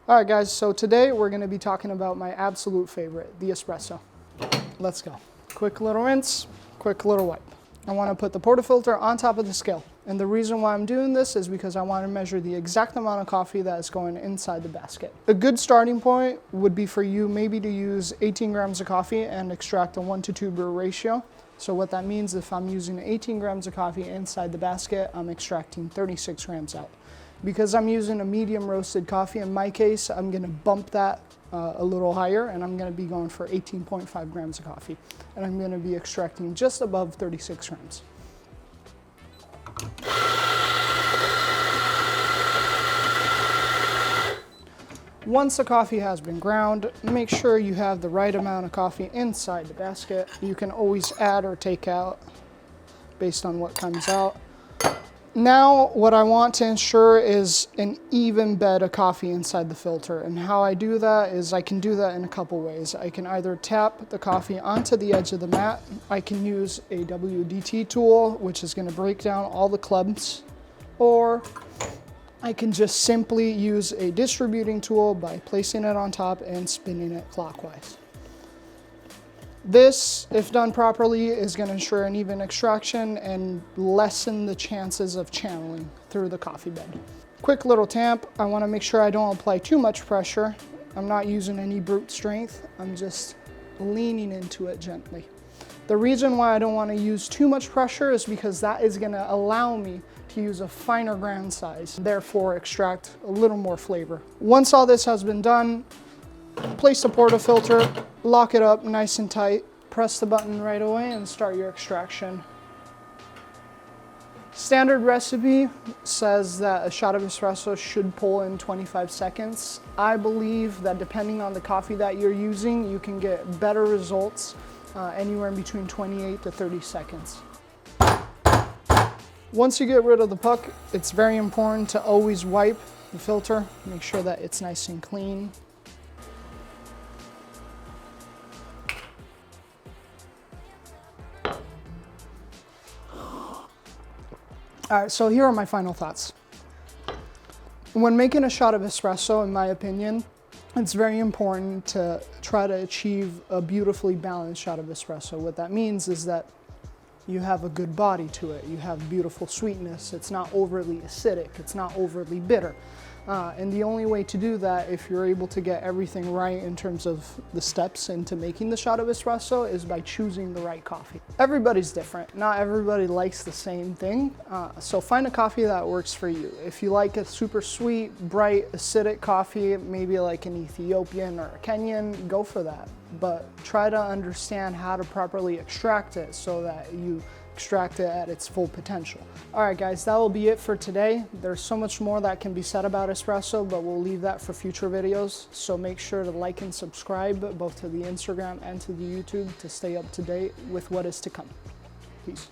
All right, guys, so today we're gonna be talking about my absolute favorite, the espresso. Let's go. Quick little rinse, quick little wipe. I wanna put the portafilter on top of the scale. And the reason why I'm doing this is because I wanna measure the exact amount of coffee that is going inside the basket. A good starting point would be for you maybe to use 18 grams of coffee and extract a 1-to-2 brew ratio. So what that means, if I'm using 18 grams of coffee inside the basket, I'm extracting 36 grams out. Because I'm using a medium roasted coffee, in my case, I'm gonna bump that a little higher, and I'm gonna be going for 18.5 grams of coffee. And I'm gonna be extracting just above 36 grams. Once the coffee has been ground, make sure you have the right amount of coffee inside the basket. You can always add or take out based on what comes out. Now, what I want to ensure is an even bed of coffee inside the filter. And how I do that is I can do that in a couple ways. I can either tap the coffee onto the edge of the mat. I can use a WDT tool, which is going to break down all the clumps, or I can just simply use a distributing tool by placing it on top and spinning it clockwise. This, if done properly, is going to ensure an even extraction and lessen the chances of channeling through the coffee bed. Quick little tamp. I want to make sure I don't apply too much pressure. I'm not using any brute strength. I'm just leaning into it gently. The reason why I don't want to use too much pressure is because that is going to allow me to use a finer ground size, therefore extract a little more flavor. Once all this has been done, place the portafilter, lock it up nice and tight, press the button right away and start your extraction. Standard recipe says that a shot of espresso should pull in 25 seconds. I believe that depending on the coffee that you're using, you can get better results anywhere in between 28 to 30 seconds. Once you get rid of the puck, it's very important to always wipe the filter, make sure that it's nice and clean. All right, so here are my final thoughts. When making a shot of espresso, in my opinion, it's very important to try to achieve a beautifully balanced shot of espresso. What that means is that you have a good body to it. You have beautiful sweetness. It's not overly acidic. It's not overly bitter. And the only way to do that, if you're able to get everything right in terms of the steps into making the shot of espresso, is by choosing the right coffee. Everybody's different. Not everybody likes the same thing. So find a coffee that works for you. If you like a super sweet, bright, acidic coffee, maybe like an Ethiopian or a Kenyan, go for that. But try to understand how to properly extract it so that you extract it at its full potential. All right, guys, that will be it for today. There's so much more that can be said about espresso, but we'll leave that for future videos. So make sure to like and subscribe both to the Instagram and to the YouTube to stay up to date with what is to come. Peace.